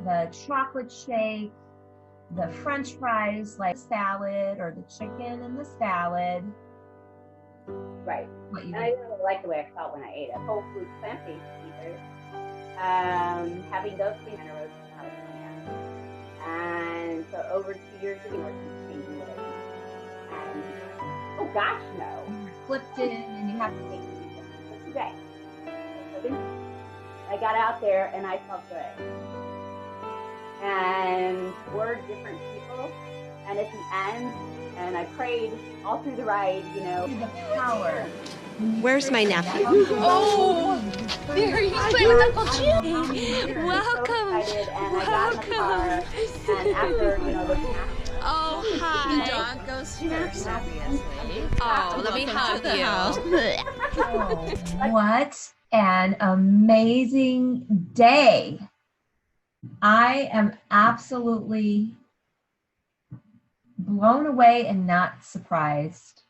the chocolate shake, the French fries, like salad, or the chicken and the salad. Right. What you and I really like the way I felt when I ate it. Whole food, plant-based either. Having those things in a row since I was 20. And so over 2 years ago, I was changing what I eat. And oh gosh, no. flipped it and you have to take it today. I got out there and I felt good. And we're different people. And at the end, and I prayed all through the ride, you know. the power. Where's my nephew? Oh, there he's playing with Uncle Jim. Welcome. So excited, and I got in the car, and after, you know, looking after. Oh, hi. The dog goes first, obviously. Oh, let me hug you. Oh, what an amazing day. I am absolutely blown away and not surprised.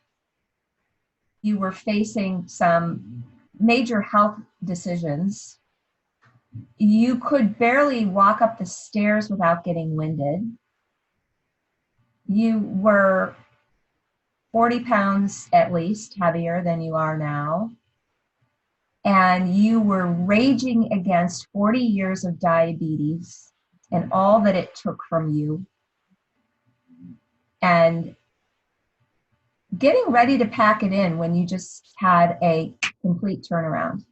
You were facing some major health decisions. You could barely walk up the stairs without getting winded. You were 40 pounds at least heavier than you are now. And you were raging against 40 years of diabetes and all that it took from you. And getting ready to pack it in when you just had a complete turnaround.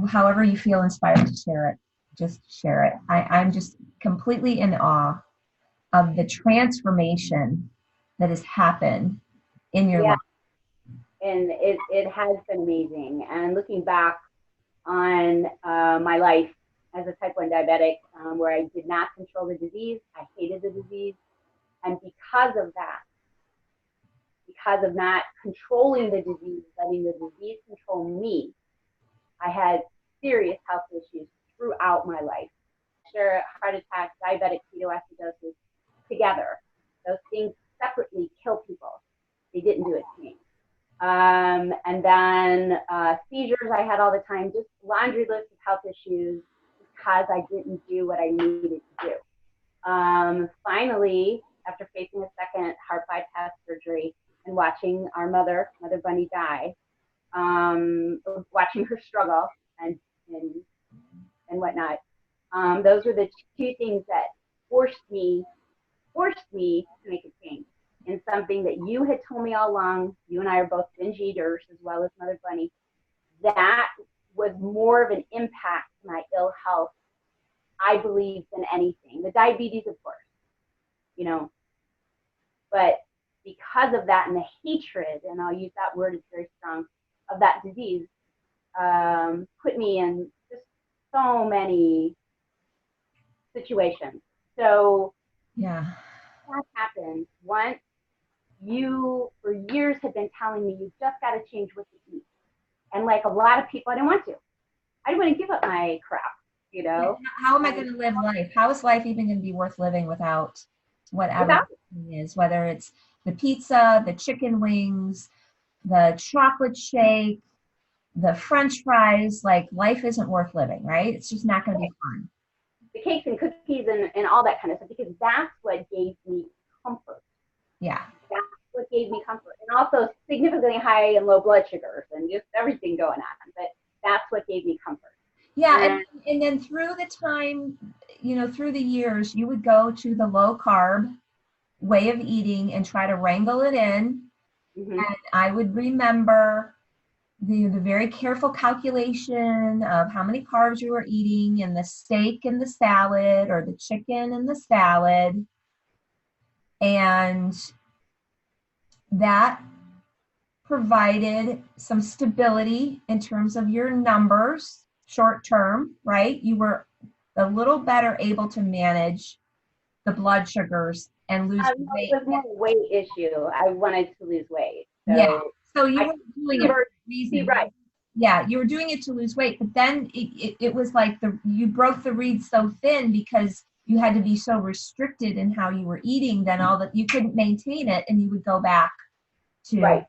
However you feel inspired to share it, just share it. I'm just completely in awe of the transformation that has happened in your life. And it has been amazing. And looking back on my life as a type 1 diabetic, where I did not control the disease, I hated the disease. And because of that, because of not controlling the disease, letting the disease control me, I had serious health issues throughout my life. Sure, heart attack, diabetic ketoacidosis, together. Those things separately kill people. They didn't do it to me. And then seizures I had all the time, just laundry list of health issues because I didn't do what I needed to do. Finally, after facing a second heart bypass surgery and watching our Mother Bunny, die, watching her struggle and whatnot, those were the two things that forced me to make a change in something that you had told me all along. You and I are both binge eaters as well as Mother Bunny. That was more of an impact to my ill health, I believe, than anything. The diabetes, of course, you know, but because of that and the hatred, and I'll use that word, it's very strong, of that disease, put me in just so many situations. So Yeah. that happened once. You, for years, had been telling me, you just got to change what you eat. And like a lot of people, I didn't want to. I didn't want to give up my crap, you know? How am I going to live life? How is life even going to be worth living without whatever it is, whether it's the pizza, the chicken wings, the chocolate shake, the French fries? Like, life isn't worth living, right? It's just not going to be fun. The cakes and cookies and all that kind of stuff, because that's what gave me comfort. Yeah. That's what gave me comfort. And also significantly high and low blood sugars and just everything going on. But that's what gave me comfort. Yeah, and then through the time, you know, through the years, you would go to the low carb way of eating and try to wrangle it in. Mm-hmm. And I would remember the very careful calculation of how many carbs you were eating, and the steak and the salad, or the chicken and the salad. And that provided some stability in terms of your numbers, short term, right? You were a little better able to manage the blood sugars and lose weight. It was more a weight issue. I wanted to lose weight. So yeah. So you were doing it for a reason. Right. Yeah, you were doing it to lose weight, but then it was like you broke the reed so thin because you had to be so restricted in how you were eating, then all that you couldn't maintain it, and you would go back to right.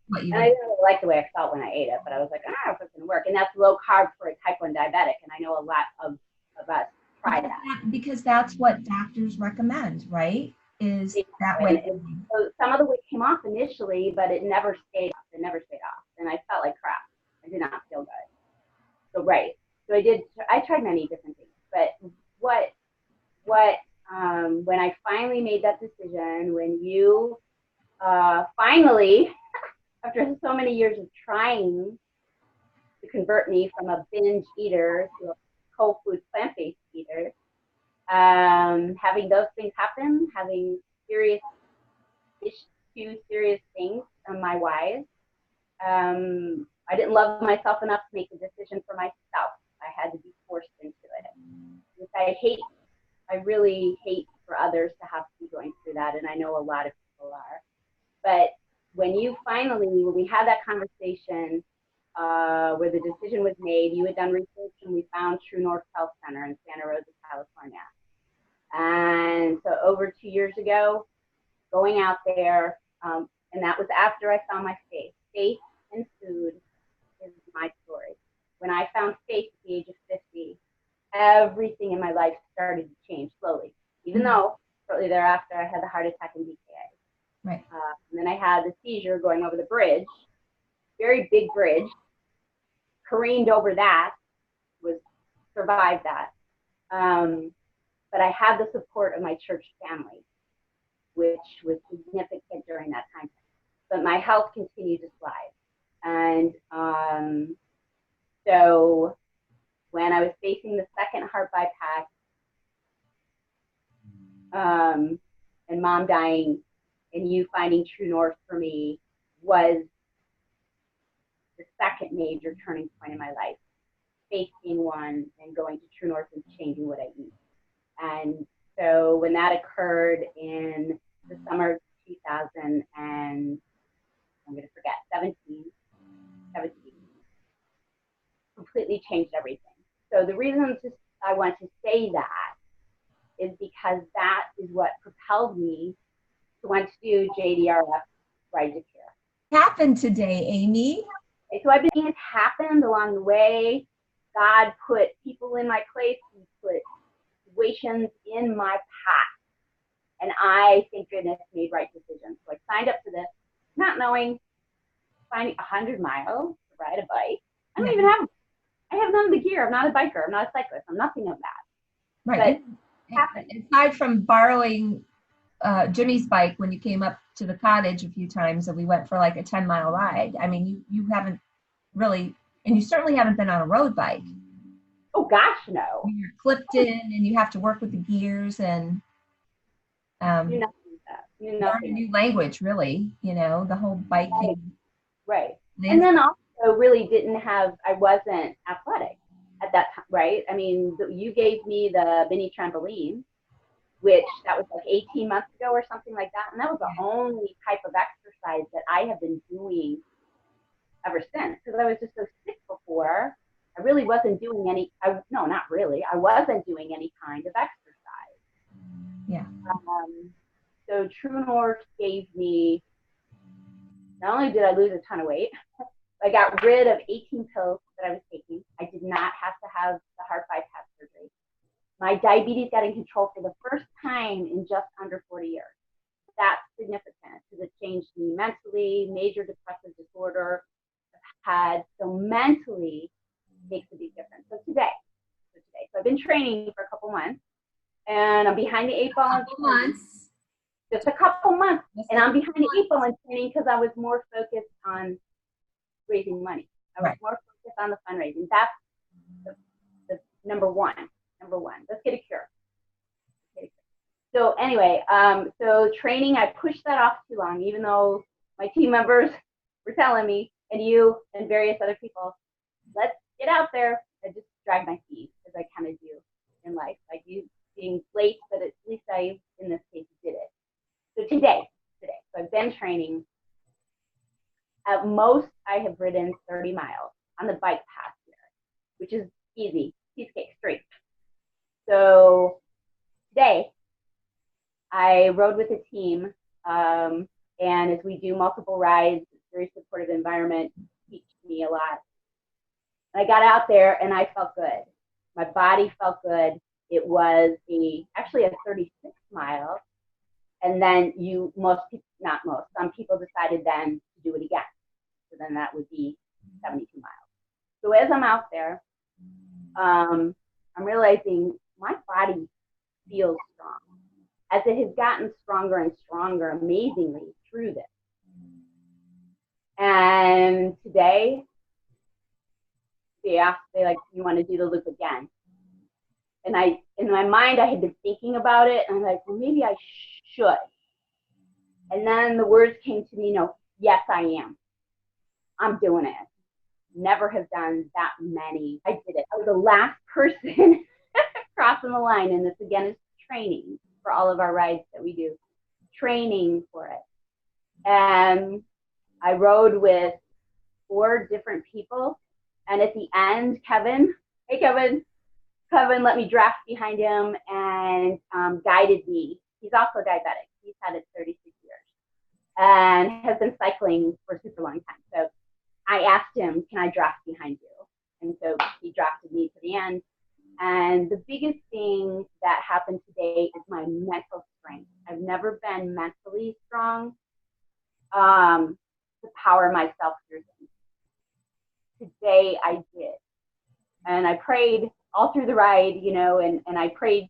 What you and I didn't really like the way I felt when I ate it, but I was like, if it's gonna work. And that's low carb for a type 1 diabetic, and I know a lot of us try Because that's what doctors recommend, right? Is that way. So some of the weight came off initially, but it never stayed off. It never stayed off. And I felt like crap. I did not feel good. So, right. So I tried many different things, but when I finally made that decision, when you finally, after so many years of trying to convert me from a binge eater to a whole food plant-based eater, having those things happen, having two serious things on my whys, I didn't love myself enough to make a decision for myself. I had to be forced into it, which I really hate for others to have to be going through that, and I know a lot of people are. But when we had that conversation where the decision was made, you had done research and we found True North Health Center in Santa Rosa, California. And so over 2 years ago, going out there, and that was after I found my faith. Faith in food is my story. When I found faith at the age of 50, everything in my life started to change slowly, even though shortly thereafter I had the heart attack and DKA. Right. And then I had the seizure going over the bridge, very big bridge, careened over that, survived that. But I had the support of my church family, which was significant during that time. But my health continued to slide. And so when I was facing the second heart bypass, and mom dying, and you finding True North for me was the second major turning point in my life. Faith being one, and going to True North and changing what I eat. And so when that occurred in the summer of 2000, and I'm going to forget, 17, completely changed everything. So the reason I want to say that is because that is what propelled me to want to do JDRF Ride to Care. Happened today, Aimee. So I've been seeing it happened along the way. God put people in my place. He put situations in my path. And I, thank goodness, made right decisions. So I signed up for this, not knowing, finding 100 miles to ride a bike. I have none of the gear. I'm not a biker. I'm not a cyclist. I'm nothing of that. Right. But aside from borrowing Jimmy's bike when you came up to the cottage a few times and we went for like a 10-mile ride, I mean, you haven't really, and you certainly haven't been on a road bike. Oh gosh, no. You're clipped in and you have to work with the gears and do nothing with that. learn a new language, really, the whole biking. Right. And then also I wasn't athletic at that time, right? I mean, you gave me the mini trampoline, which that was like 18 months ago or something like that. And that was the only type of exercise that I have been doing ever since, because I was just so sick before. I really wasn't doing I wasn't doing any kind of exercise. Yeah. So True North gave me, not only did I lose a ton of weight, I got rid of 18 pills that I was taking. I did not have to have the heart bypass surgery. My diabetes got in control for the first time in just under 40 years. That's significant because it changed me mentally, major depressive disorder so mentally makes a big difference. So I've been training for a couple months, and I'm behind the 8 ball. Just a couple months, and I'm behind the 8 ball in training because I was more focused on raising money. I was more focused on the fundraising. That's the number one. Let's get a cure. So anyway, so training, I pushed that off too long, even though my team members were telling me, and you and various other people, let's get out there. I just dragged my feet, as I kind of do in life. Like you being late, but at least I, in this case, did it. So today, so I've been training. At most, I have ridden 30 miles on the bike path here, which is easy, cheesecake street. So today, I rode with a team, and as we do multiple rides, very supportive environment, teach me a lot. I got out there and I felt good. My body felt good. it was actually a 36 mile. And then some people decided then to do it again. So then that would be 72 miles. So as I'm out there, I'm realizing my body feels strong as it has gotten stronger and stronger amazingly through this. And today, they like, you want to do the loop again? And in my mind, I had been thinking about it, and I'm like, well, maybe I should. And then the words came to me, no, yes, I am. I'm doing it. Never have done that many. I did it. I was the last person crossing the line, and this again is training for all of our rides that we do, training for it. And I rode with 4 different people, and at the end, Kevin let me draft behind him and guided me. He's also diabetic. He's had it 36 years and has been cycling for a super long time. So I asked him, can I draft behind you? And so he drafted me to the end. And the biggest thing that happened today is my mental strength. I've never been mentally strong to power myself through things. Today I did. And I prayed all through the ride, and I prayed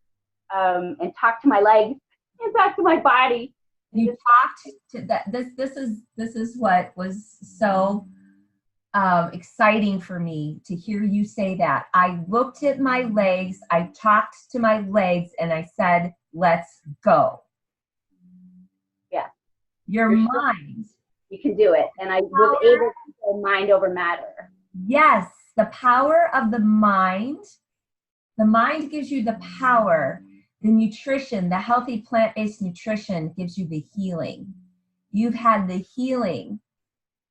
and talked to my legs and talked to my body. You talked to that. This is what was so exciting for me to hear you say that. I looked at my legs, I talked to my legs, and I said, let's go. Yeah. Your mind. You can do it. And I was able to go mind over matter. Yes, the power of the mind. The mind gives you the power. The nutrition, the healthy plant-based nutrition gives you the healing. You've had the healing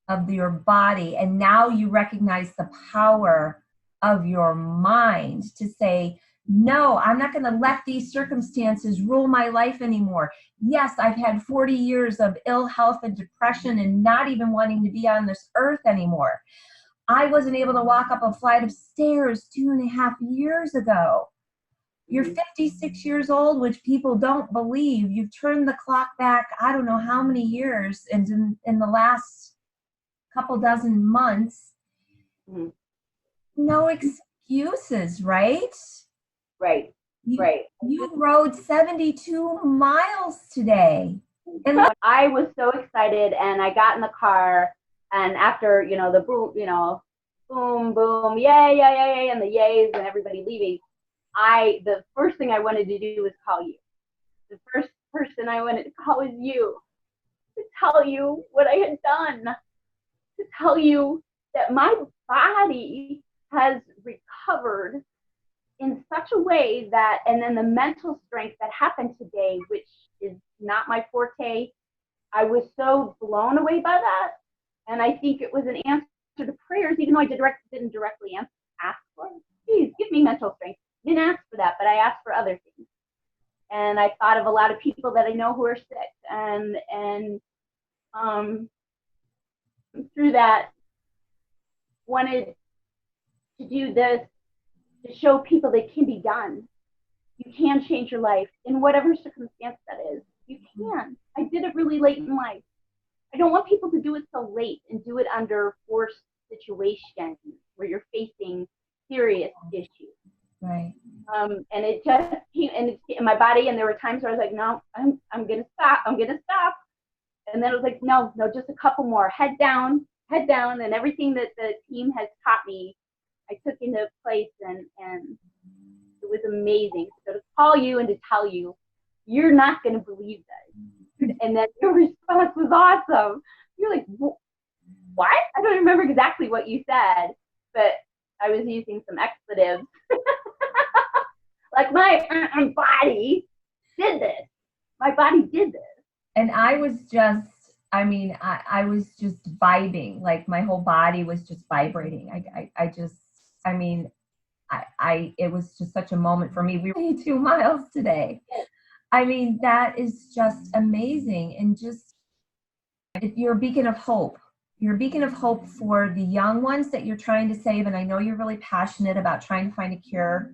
of your body, and now you recognize the power of your mind to say, no, I'm not going to let these circumstances rule my life anymore. Yes, I've had 40 years of ill health and depression and not even wanting to be on this earth anymore. I wasn't able to walk up a flight of stairs 2.5 years ago. You're 56 years old, which people don't believe. You've turned the clock back, I don't know how many years, and in the last couple dozen months. Mm-hmm. No excuses, right? Right. You rode 72 miles today. And I was so excited, and I got in the car, and after, the boom, boom, boom, yay, and the yays and everybody leaving, the first thing I wanted to do was call you. The first person I wanted to call was you, to tell you what I had done, to tell you that my body has recovered in such a way that, and then the mental strength that happened today, which is not my forte, I was so blown away by that. And I think it was an answer to prayers, even though I didn't directly ask for it. Please give me mental strength. Didn't ask for that, but I asked for other things. And I thought of a lot of people that I know who are sick, and through that, wanted to do this to show people that it can be done. You can change your life in whatever circumstance that is. You can. I did it really late in life. I don't want people to do it so late and do it under forced situations where you're facing serious issues. Right. And it just came, and it's in my body, and there were times where I was like, no, I'm gonna stop. And then it was like, no, just a couple more. Head down, and everything that the team has taught me, I took into place, and it was amazing. So to call you and to tell you, you're not gonna believe this. And then your response was awesome. You're like, what? I don't remember exactly what you said, but I was using some expletives. Like my body did this. My body did this. And I was just, I was just vibing. Like my whole body was just vibrating. It was just such a moment for me. We were 2 miles today. That is just amazing. And just, you're a beacon of hope. You're a beacon of hope for the young ones that you're trying to save. And I know you're really passionate about trying to find a cure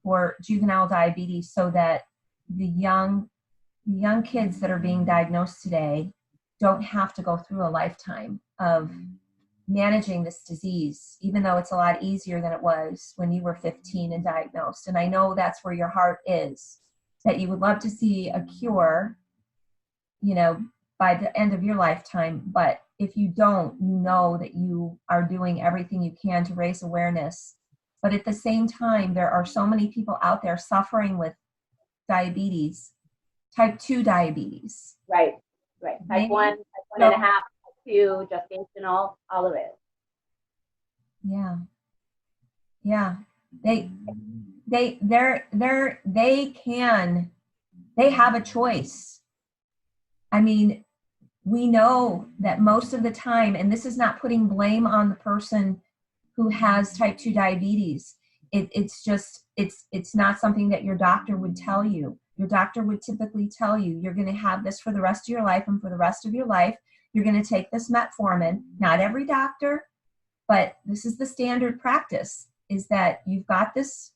for juvenile diabetes so that the young kids that are being diagnosed today don't have to go through a lifetime of managing this disease, even though it's a lot easier than it was when you were 15 and diagnosed. And I know that's where your heart is, that you would love to see a cure, you know, by the end of your lifetime. But if you don't, you know that you are doing everything you can to raise awareness. But at the same time, there are so many people out there suffering with diabetes, type 2 diabetes. Right. Type 1, type 1.5, type 2, gestational, all of it. Yeah. They have a choice. I mean, we know that most of the time, and this is not putting blame on the person who has type 2 diabetes. It's not something that your doctor would tell you. Your doctor would typically tell you, you're going to have this for the rest of your life, and for the rest of your life, you're going to take this metformin. Not every doctor, but this is the standard practice, is that you've got this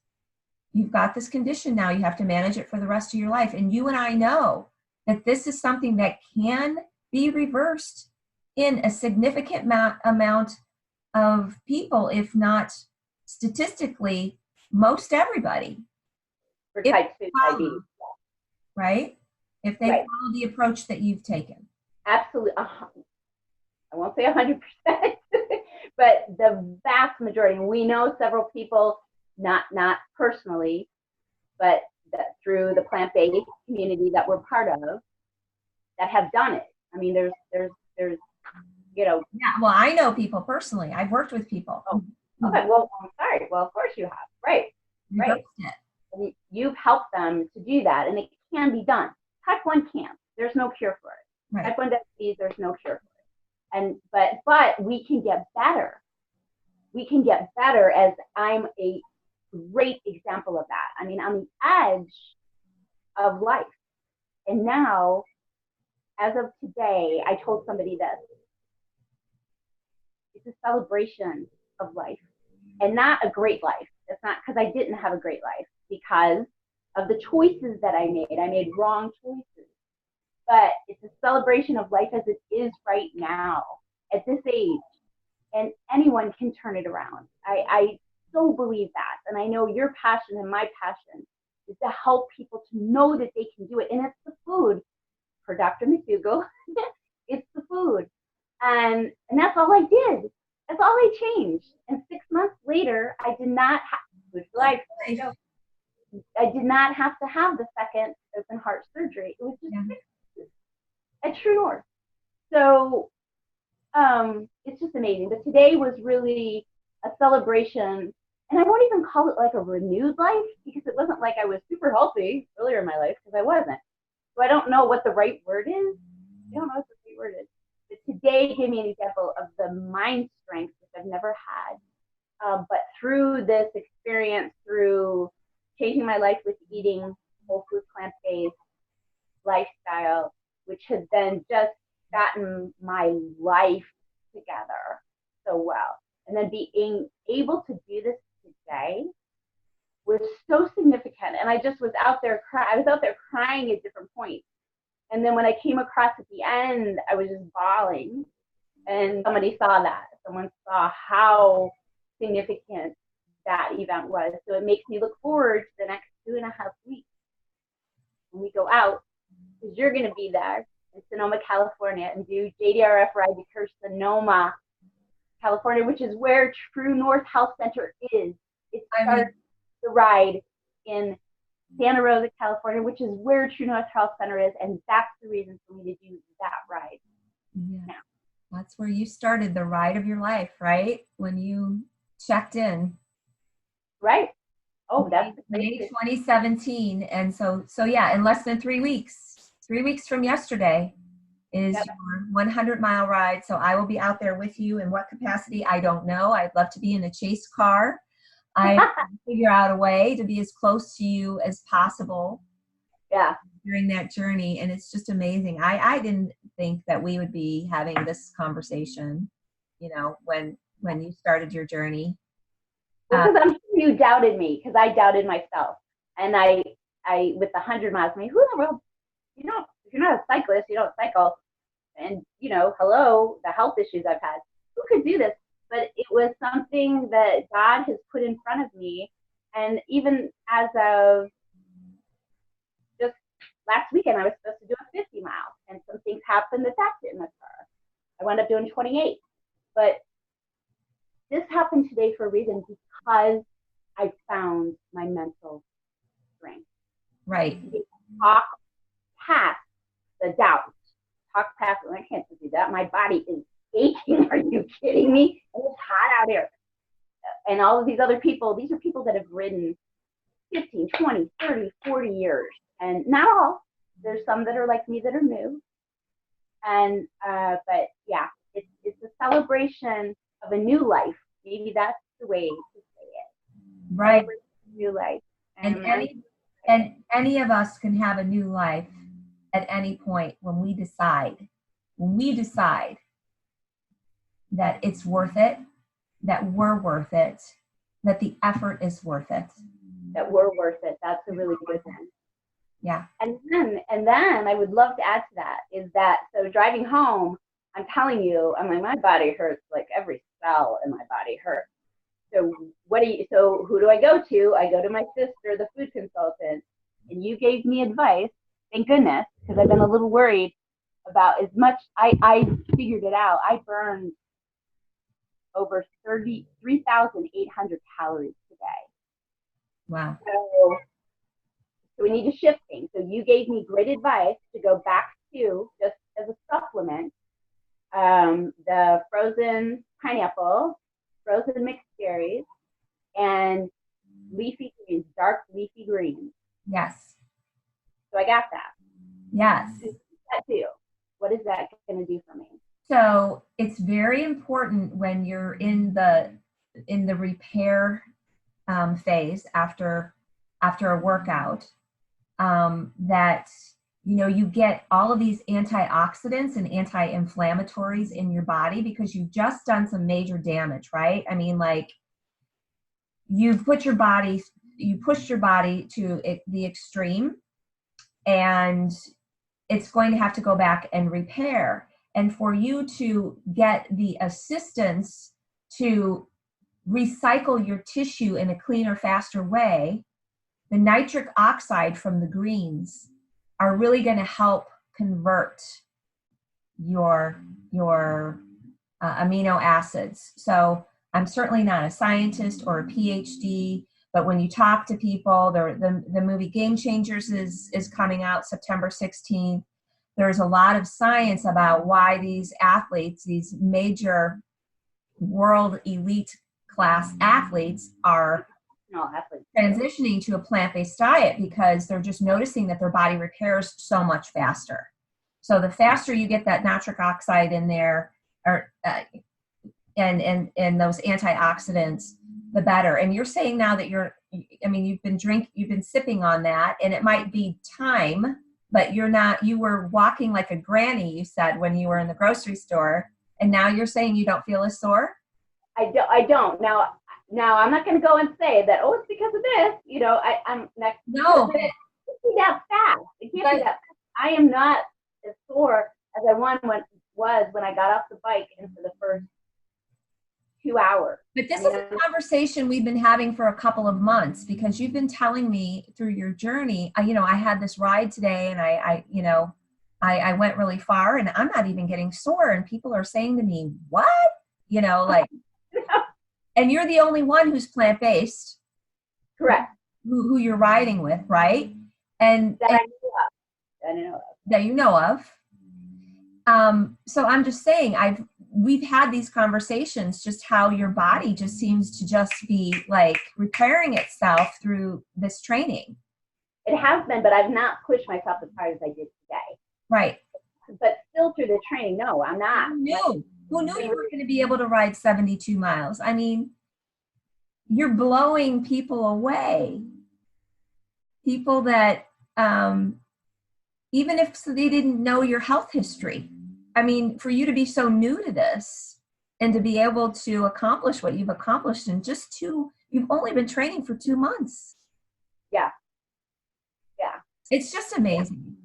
condition now, you have to manage it for the rest of your life. And you and I know that this is something that can be reversed in a significant amount of people, if not statistically, most everybody. For type 2 diabetes. Right? If they follow the approach that you've taken. Absolutely. I won't say 100%, but the vast majority. We know several people, not personally, but through the plant-based community that we're part of, that have done it. I mean, there's you know. Yeah, well, I know people personally. I've worked with people. Oh, okay, well, I'm sorry. Well, of course you have. Right. You've helped them to do that, and it can be done. Type 1 can't. There's no cure for it. Right. Type 1 diabetes, there's no cure for it. But we can get better. We can get better, as I'm a great example of that. I mean, on the edge of life. And now, as of today, I told somebody this. It's a celebration of life, and not a great life. It's not because I didn't have a great life, because of the choices that I made. I made wrong choices. But it's a celebration of life as it is right now, at this age. And anyone can turn it around. I so believe that. And I know your passion and my passion is to help people to know that they can do it. And it's the food. For Dr. McDougall, it's the food. And that's all I did. That's all I changed. And 6 months later, I did not have to have the second open heart surgery. It was just 6 months at True North. So it's just amazing. But today was really a celebration. And I won't even call it like a renewed life, because it wasn't like I was super healthy earlier in my life, because I wasn't. So I don't know what the right word is. I don't know what the right word is. But today gave me an example of the mind strength, which I've never had. But through this experience, through changing my life with eating whole food, plant-based lifestyle, which has then just gotten my life together so well. And then being able to do this today was so significant. And I just was out there crying. I was out there crying at different points. And then when I came across at the end, I was just bawling. And somebody saw that. Someone saw how significant that event was. So it makes me look forward to the next 2.5 weeks when we go out, because you're going to be there in Sonoma, California, and do JDRF Ride to Sonoma, California, which is where True North Health Center is. It starts the ride in Santa Rosa, California, which is where True North Health Center is, and that's the reason for me to do that ride. Yeah. Now. That's where you started the ride of your life, right? When you checked in. Right. Oh, that's May 2017. And so yeah, in less than 3 weeks, 3 weeks from yesterday is your 100-mile ride. So I will be out there with you. In what capacity, I don't know. I'd love to be in a chase car. I figure out a way to be as close to you as possible. Yeah. During that journey. And it's just amazing. I didn't think that we would be having this conversation, you know, when you started your journey. Well, because I'm sure you doubted me, because I doubted myself. And I with the 100 miles, I mean, who in the world, if you're not a cyclist, you don't cycle. And, hello, the health issues I've had, who could do this? But it was something that God has put in front of me. And even as of just last weekend, I was supposed to do a 50 mile, and some things happened that didn't occur. I wound up doing 28. But this happened today for a reason, because I found my mental strength. Right. Talk past the doubt. Talk past, I can't do that. My body is aching. Are you kidding me? And it's hot out here. And all of these other people, these are people that have ridden 15, 20, 30, 40 years. And not all. There's some that are like me that are new. And, but yeah, it's a celebration of a new life. Maybe that's the way to say it. Right. New life. And any of us can have a new life at any point when we decide that it's worth it, that we're worth it, that the effort is worth it. That we're worth it. That's a really good one. Yeah. And then I would love to add to that is that, so driving home, I'm telling you, I'm like, my body hurts, like every cell in my body hurts. So who do I go to? I go to my sister, the food consultant, and you gave me advice, thank goodness, because I've been a little worried about as much, I figured it out. I burned over 3,800 calories today. Wow. So we need to shift things. So you gave me great advice to go back to, just as a supplement, the frozen pineapple, frozen mixed berries, and leafy greens, dark leafy greens. Yes. So I got that. Yes. That too. What is that going to do for me? So it's very important when you're in the repair phase after a workout, that you get all of these antioxidants and anti-inflammatories in your body, because you've just done some major damage, right? I mean, like, you pushed your body to the extreme, and it's going to have to go back and repair. And for you to get the assistance to recycle your tissue in a cleaner, faster way, the nitric oxide from the greens are really going to help convert your amino acids. So I'm certainly not a scientist or a PhD, but when you talk to people, the movie Game Changers is coming out September 16th. There's a lot of science about why these athletes, these major world elite class athletes, are transitioning to a plant-based diet, because they're just noticing that their body repairs so much faster. So the faster you get that nitric oxide in there, or and those antioxidants, the better. And you're saying now that you've been sipping on that, and it might be time, but you were walking like a granny, you said, when you were in the grocery store, and now you're saying you don't feel as sore? I don't. Now I'm not going to go and say that, oh, it's because of this. I'm next. No. It can't be that fast. It can't be that fast. I am not as sore as I was when I got off the bike and for the first 2 hours. But this is a conversation we've been having for a couple of months, because you've been telling me through your journey, I had this ride today, and I went really far, and I'm not even getting sore. And people are saying to me, what? And you're the only one who's plant-based. Correct. Who you're riding with, right? And that I know of. That you know of. So I'm just saying, we've had these conversations, just how your body just seems to just be like repairing itself through this training. It has been, but I've not pushed myself as hard as I did today. Right. But still through the training, no, I'm not. Who knew you were going to be able to ride 72 miles? I mean, you're blowing people away. People that, even if they didn't know your health history. I mean, for you to be so new to this and to be able to accomplish what you've accomplished in just You've only been training for 2 months. Yeah. It's just amazing.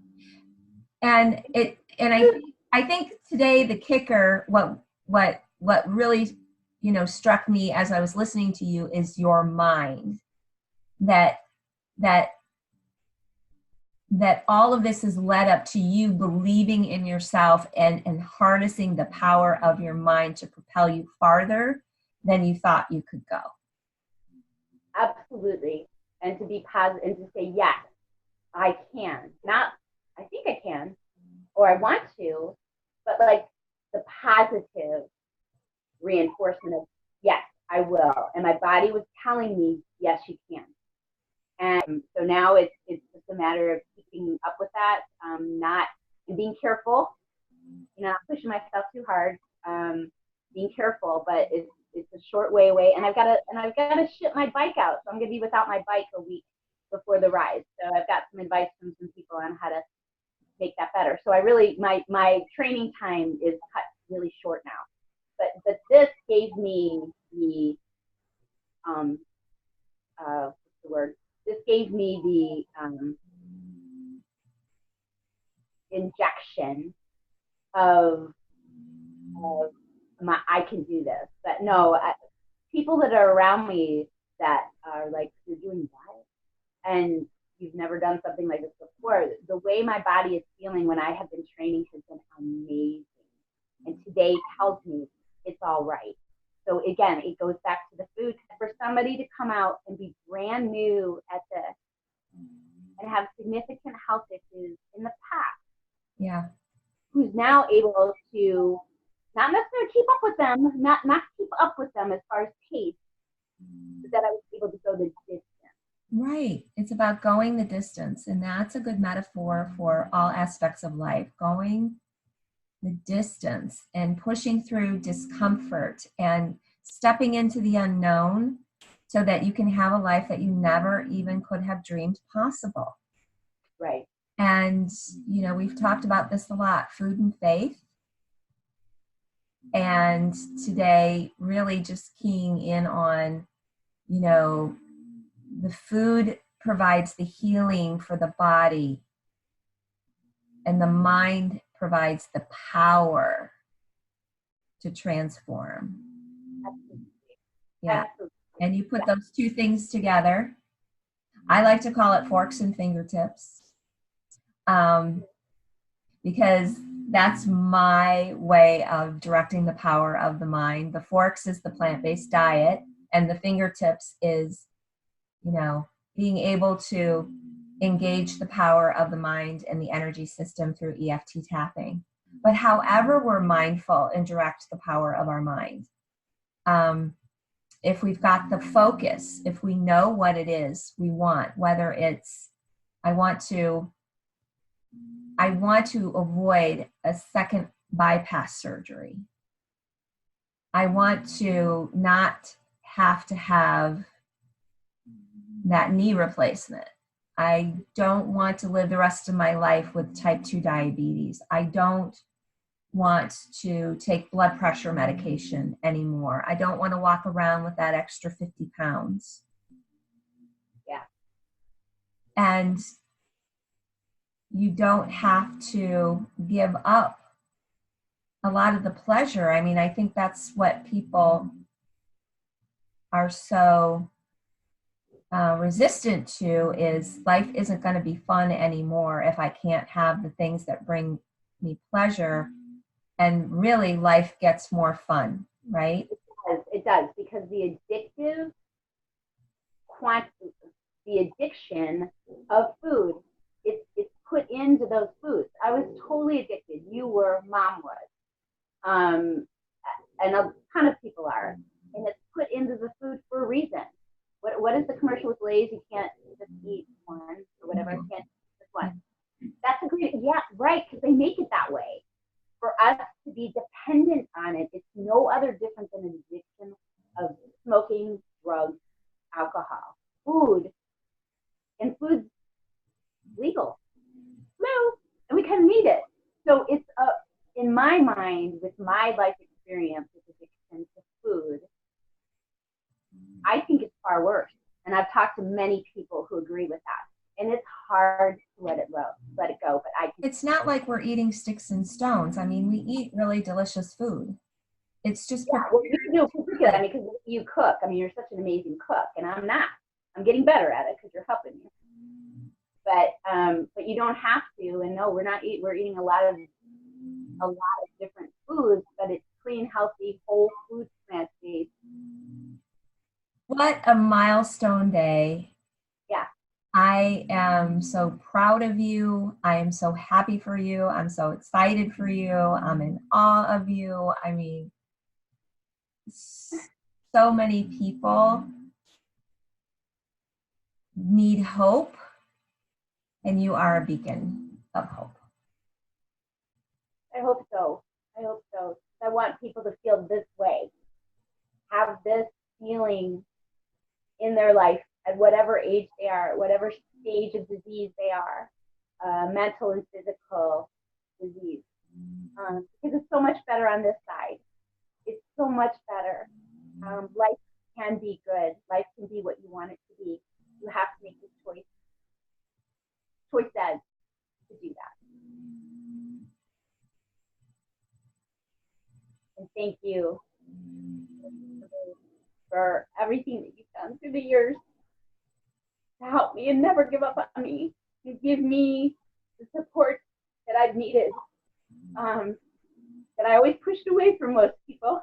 And I think today the kicker, what really, struck me as I was listening to you is your mind. That all of this has led up to you believing in yourself and harnessing the power of your mind to propel you farther than you thought you could go. Absolutely. And to be positive and to say, yes, I can. Not, I think I can, or I want to, but like the positive reinforcement of, yes, I will. And my body was telling me, yes, you can. And so now it's just a matter of keeping up with that, not and being careful, not pushing myself too hard, being careful, but it's a short way away. And I've got to ship my bike out. So I'm going to be without my bike a week before the ride. So I've got some advice from some people on how to make that better. So I really, my training time is cut really short now. But this gave me the, what's the word? This gave me the injection of I can do this. But no, people that are around me that are like, you're doing that, and you've never done something like this before. The way my body is feeling when I have been training has been amazing. And today tells me it's all right. So again, it goes back to the food. For somebody to come out and be brand new at this and have significant health issues in the past, Yeah, who's now able to not necessarily keep up with them, not keep up with them as far as pace, but that I was able to go the distance. right. It's about going the distance. And that's a good metaphor for all aspects of life. Going the distance and pushing through discomfort and stepping into the unknown so that you can have a life that you never even could have dreamed possible. Right. And, we've talked about this a lot, food and faith. And today, really just keying in on, the food provides the healing for the body, and the mind provides the power to transform. Absolutely. Yeah. Absolutely. And you put those two things together. I like to call it forks and fingertips, because that's my way of directing the power of the mind. The forks is the plant-based diet, and the fingertips is, being able to engage the power of the mind and the energy system through EFT tapping. But however we're mindful and direct the power of our mind, if we've got the focus, if we know what it is we want, whether it's, I want to avoid a second bypass surgery. I want to not have to have that knee replacement. I don't want to live the rest of my life with type 2 diabetes. I don't want to take blood pressure medication anymore. I don't want to walk around with that extra 50 pounds. Yeah. And you don't have to give up a lot of the pleasure. I mean, I think that's what people are so resistant to, is life isn't going to be fun anymore if I can't have the things that bring me pleasure. And really, life gets more fun, right? It does, because the addiction of food, it's put into those foods. I was totally addicted. You were, Mom was, and a ton of people are, and it's put into the food for a reason. What is the commercial with Lay's? You can't just eat one or whatever. I can't eat just one. That's a great, yeah, right, because they make it that way. For us to be dependent on it, it's no other different than an addiction of smoking, drugs, alcohol, food, and food's legal. No, and we kind of need it. So it's in my mind, with my life experience with addiction to food, I think it's far worse. And I've talked to many people who agree with that. And it's hard to let it go, but I can. It's not like we're eating sticks and stones. I mean, we eat really delicious food. It's just Well, you do particularly, I mean, because you cook. I mean, you're such an amazing cook, and I'm not. I'm getting better at it because you're helping me. But you don't have to. And no, we're not eating. We're eating a lot of different foods, but it's clean, healthy, whole food, plant-based. What a milestone day. Yeah. I am so proud of you. I am so happy for you. I'm so excited for you. I'm in awe of you. I mean, so many people need hope, and you are a beacon of hope. I hope so. I hope so. I want people to feel this way, have this feeling in their life at whatever age they are, whatever stage of disease they are, mental and physical disease. Because it's so much better on this side. It's so much better. Life can be good. Life can be what you want it to be. You have to make this choice. Choices to do that. And thank you for everything that you've done through the years to help me and never give up on me and give me the support that I've needed. That I always pushed away from most people.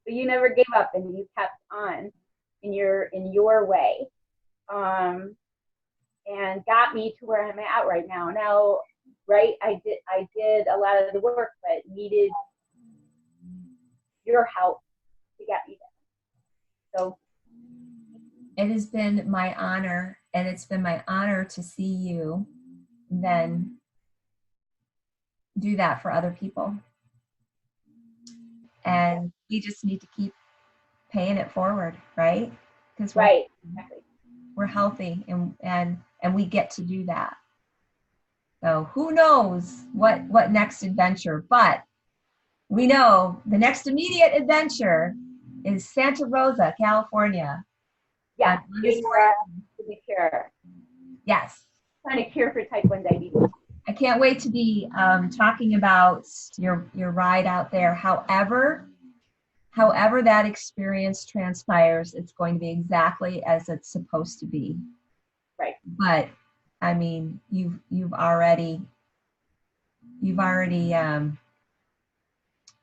But you never gave up and you kept on in your way. And got me to where I'm at right now. Now, right, I did a lot of the work, but needed your help to get me there. So it has been my honor, and it's been my honor to see you then do that for other people. And we just need to keep paying it forward, right? Because right, exactly. We're healthy, and we get to do that. So who knows what next adventure, but we know the next immediate adventure is Santa Rosa, California. Yeah, to be cure. Yes. Trying to cure for type 1 diabetes. I can't wait to be talking about your ride out there. However that experience transpires, it's going to be exactly as it's supposed to be. Right. But I mean, you've already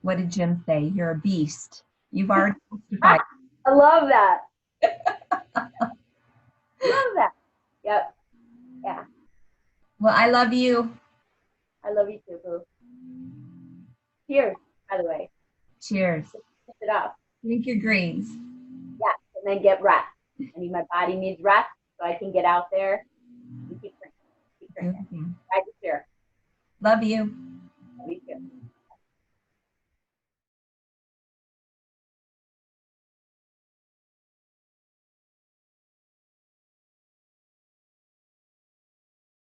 what did Jim say? You're a beast. You've already testified. I love that. Love that. Yep. Yeah. Well, I love you. I love you too, Boo. Cheers, by the way. Cheers. Pick it up. Drink your greens. Yeah, and then get rest. I mean, my body needs rest, so I can get out there and keep drinking. Keep drinking. Mm-hmm. Right here. Love you.